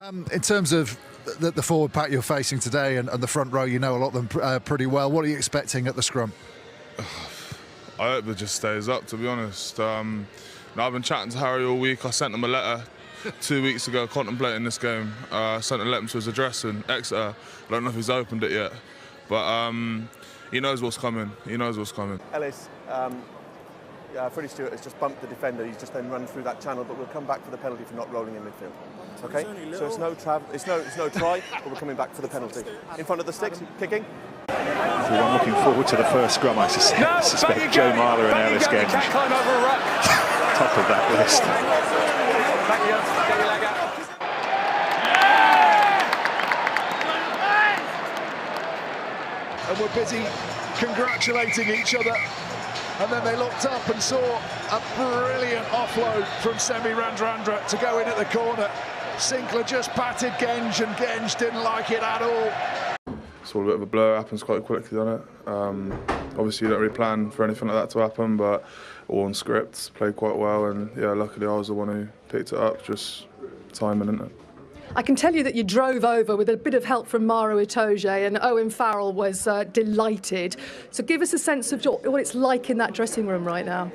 In terms of the forward pack you're facing today and the front row, you know a lot of them pretty well. What are you expecting at the scrum? I hope it just stays up, to be honest. I've been chatting to Harry all week. I sent him a letter 2 weeks ago contemplating this game. I sent a letter to his address in Exeter. I don't know if he's opened it yet. But he knows what's coming. He knows what's coming. Ellis, Freddie Stewart has just bumped the defender. He's just then run through that channel, but we'll come back for the penalty for not rolling in midfield. Okay? So it's no try, but we're coming back for the penalty. In front of the sticks, kicking. I'm looking forward to the first scrum. I suspect Joe Marler and Ellis Genge top of that list. And we're busy congratulating each other. And then they looked up and saw a brilliant offload from Semi Randrandra to go in at the corner. Sinclair just patted Genge, and Genge didn't like it at all. It's all a bit of a blur. It happens quite quickly, doesn't it? Obviously, you don't really plan for anything like that to happen, but all on script, played quite well, and yeah, luckily I was the one who picked it up. Just timing, isn't it? I can tell you that you drove over with a bit of help from Maro Itoje, and Owen Farrell was delighted. So give us a sense of what it's like in that dressing room right now.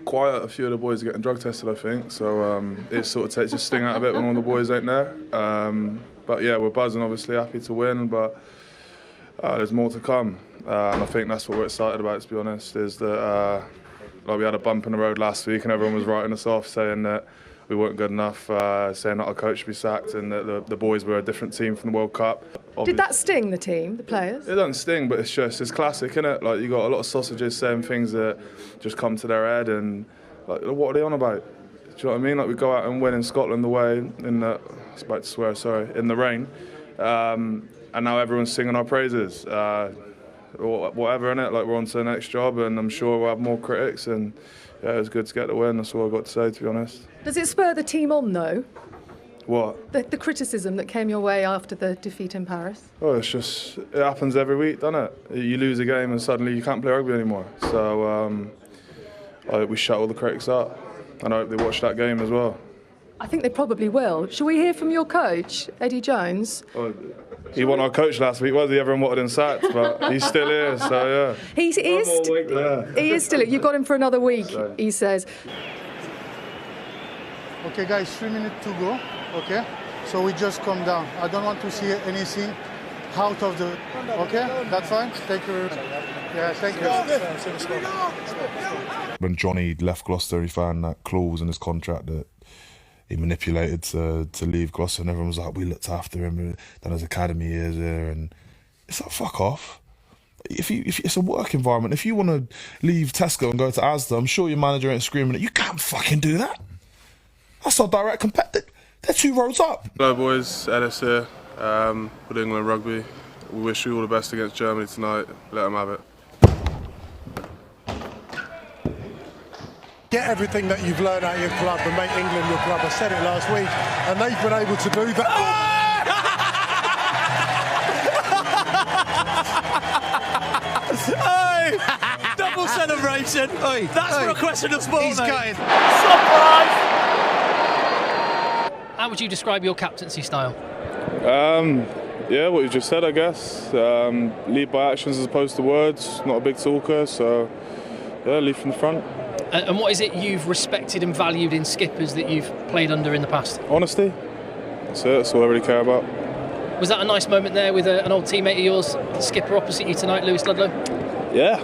Quiet. A few of the boys are getting drug tested, I think, so it sort of takes the sting out a bit when all the boys ain't there. But yeah, we're buzzing, obviously, happy to win, but there's more to come. And I think that's what we're excited about, to be honest, is that like we had a bump in the road last week and everyone was writing us off, saying that we weren't good enough, saying that our coach should be sacked and that the boys were a different team from the World Cup. Did that sting the team, the players? It doesn't sting, but it's classic, isn't it? Like, you got a lot of sausages saying things that just come to their head, and like, what are they on about? Do you know what I mean? Like, we go out and win in Scotland away in the, I was about to swear, sorry, in the rain, and now everyone's singing our praises. Whatever, innit? Like, we're on to the next job, and I'm sure we'll have more critics, and yeah, it was good to get the win. That's all I've got to say, to be honest. Does it spur the team on, though? What? The criticism that came your way after the defeat in Paris? Oh, it's just, it happens every week, doesn't it? You lose a game and suddenly you can't play rugby anymore. So I hope we shut all the critics up, and I hope they watch that game as well. I think they probably will. Shall we hear from your coach, Eddie Jones? Oh, he wasn't our coach last week, was he? Everyone wanted him sacked, but he's still here, so yeah. He is still here. You've got him for another week, so. He says. Okay, guys, 3 minutes to go, okay? So we just calm down. I don't want to see anything out of the... Okay, that's fine? Thank you. Yeah, thank you. When Johnny left Gloucester, he found that clause in his contract that he manipulated to leave Gloucester, and everyone was like, we looked after him, done his academy years there, and it's like, fuck off. If it's a work environment, if you want to leave Tesco and go to Asda, I'm sure your manager ain't screaming at you, can't fucking do that. That's our direct competitor. They're 2 roads up. Hello boys, Ellis here, with England Rugby. We wish you all the best against Germany tonight. Let them have it. Get everything that you've learned out of your club and make England your club. I said it last week, and they've been able to do that. Hey! Double celebration. Hey, that's for a question of sport. He's going. Surprise! How would you describe your captaincy style? Yeah, what you just said, I guess. Lead by actions as opposed to words. Not a big talker, so yeah, lead from the front. And what is it you've respected and valued in skippers that you've played under in the past? Honesty. That's it. That's all I really care about. Was that a nice moment there with an old teammate of yours, the skipper opposite you tonight, Lewis Ludlow? Yeah,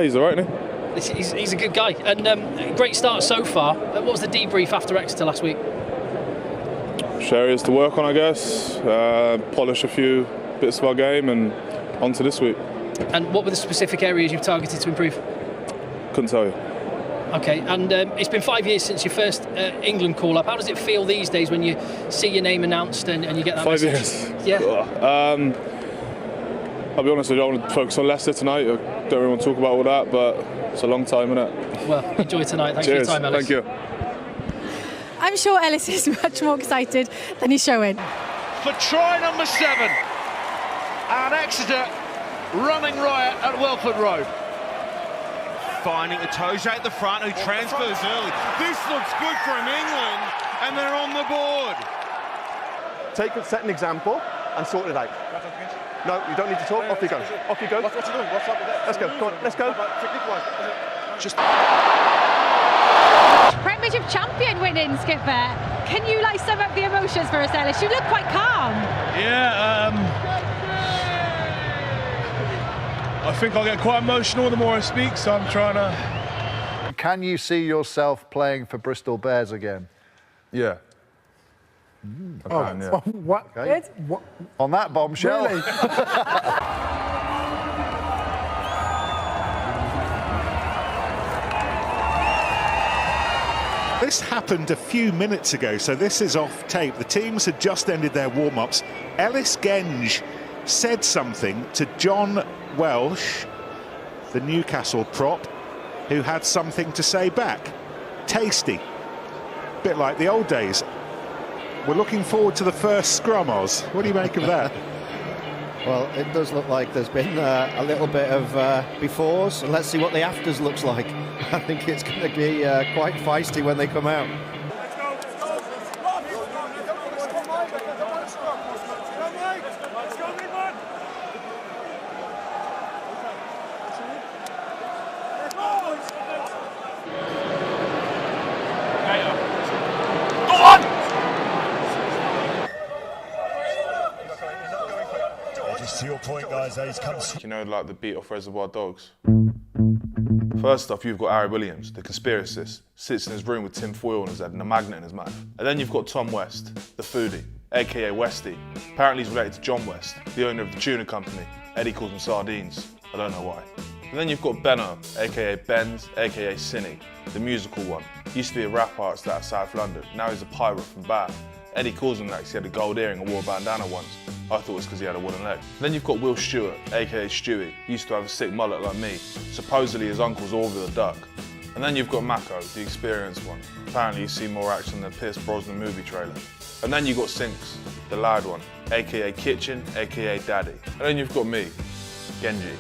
he's all right, isn't he? He's a good guy. And great start so far. What was the debrief after Exeter last week? Areas to work on, I guess. Polish a few bits of our game, and on to this week. And what were the specific areas you've targeted to improve? Couldn't tell you. Okay, and it's been 5 years since your first England call-up. How does it feel these days when you see your name announced and you get that 5 message? years? Yeah. I'll be honest, I don't want to focus on Leicester tonight. I don't really want to talk about all that, but it's a long time, isn't it? Well, enjoy tonight. Thanks Cheers. for your time, Ellis. Thank you. I'm sure Ellis is much more excited than he's showing. For try number 7, and Exeter running riot at Welford Road. Finding Itoje at the front, who transfers early. This looks good from England, and they're on the board. set an example and sort it out. No, you don't need to talk. Off you go. Off you go. What's he doing? What's up with that? Let's go. Come on, let's go. Just. Premiership champion winning, skipper. Can you sum up the emotions for us, Ellis? You look quite calm. Yeah, I think I'll get quite emotional the more I speak, so I'm trying to... Can you see yourself playing for Bristol Bears again? Yeah. I can, yeah. What? Okay. What? On that bombshell. Really? This happened a few minutes ago, so this is off tape. The teams had just ended their warm-ups. Ellis Genge said something to John Welsh, the Newcastle prop, who had something to say back. Tasty. Bit like the old days. We're looking forward to the first scrum, Oz. What do you make of that? Well, it does look like there's been a little bit of befores, and let's see what the afters looks like. I think it's going to be quite feisty when they come out. To your point, guys, he's come. You know, like the beat off Reservoir Dogs? First off, you've got Harry Williams, the conspiracist, sits in his room with tin foil in his head and a magnet in his mouth. And then you've got Tom West, the foodie, aka Westy. Apparently he's related to John West, the owner of the tuna company. Eddie calls him sardines. I don't know why. And then you've got Benno, aka Benz, aka Cinny, the musical one. Used to be a rap artist out of South London, now he's a pirate from Bath. Eddie calls him that because he had a gold earring and wore a bandana once. I thought it was because he had a wooden leg. Then you've got Will Stewart, aka Stewie. He used to have a sick mullet like me. Supposedly his uncle's Orville the Duck. And then you've got Mako, the experienced one. Apparently you see more action than Pierce Brosnan movie trailer. And then you've got Sinks, the loud one, aka Kitchen, aka Daddy. And then you've got me, Genji,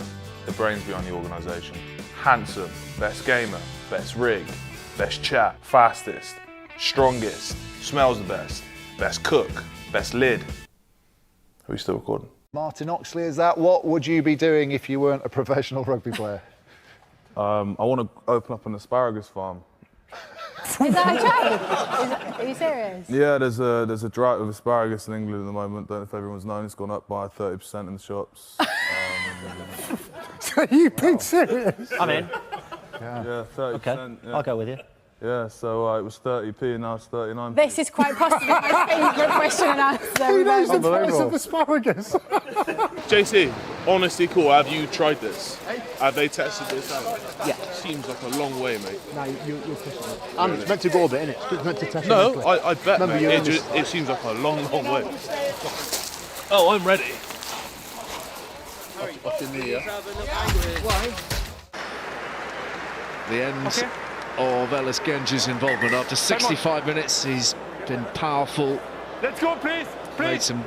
the brains behind the organisation. Handsome, best gamer, best rig, best chat, fastest, strongest, smells the best, best cook, best lid. Are we still recording? Martin Oxley, is that? What would you be doing if you weren't a professional rugby player? I want to open up an asparagus farm. Is that a joke? Are you serious? Yeah, there's a drought of asparagus in England at the moment. Don't know if everyone's known. It's gone up by 30% in the shops. So you being serious? I'm in. Yeah, 30%. Okay, yeah. I'll go with you. Yeah, so it was 30p and now it's 39p. This is quite possibly my favourite question and answer. Who knows the price of asparagus? JC, honestly cool, have you tried this? Have they tested this out? Yeah. Seems like a long way, mate. No, you're pushing it. It's meant to go a bit, innit? It's meant to test No, it. I bet, Remember, mate. It seems like a long, long way. Oh, I'm ready. Off your knee, yeah? The end of Ellis Genge's involvement. After 65 minutes, he's been powerful. Let's go, please. Made some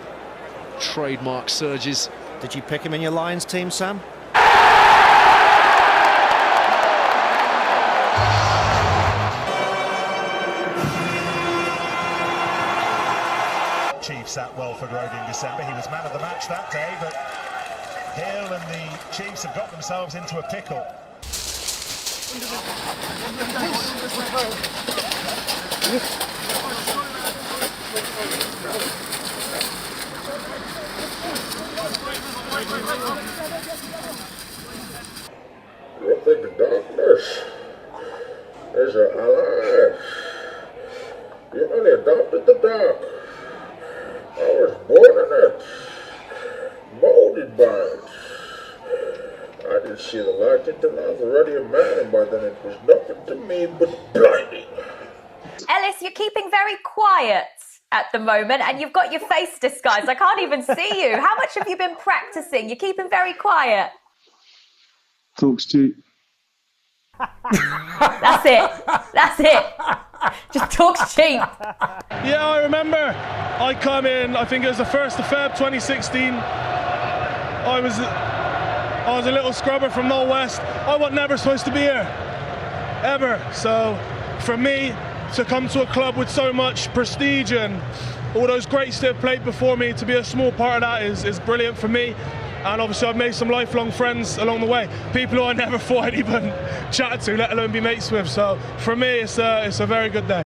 trademark surges. Did you pick him in your Lions team, Sam? Chiefs at Welford Road in December. He was man of the match that day, but Hill and the Chiefs have got themselves into a pickle. What the darkness is alive. You only adopted the dark. I was born in it, molded by it. I didn't see the light until I was already a man, and by then it was nothing to me but blinding. Ellis, you're keeping very quiet at the moment, and you've got your face disguised. I can't even see you. How much have you been practicing? You're keeping very quiet. Talks cheap. That's it. That's it. Just talks cheap. Yeah, I remember. I come in, I think it was the 1st of Feb 2016. I was a little scrubber from Knoll West. I was never supposed to be here, ever. So for me to come to a club with so much prestige and all those greats that have played before me, to be a small part of that is brilliant for me. And obviously I've made some lifelong friends along the way, people who I never thought I'd even chat to, let alone be mates with. So for me, it's a very good day.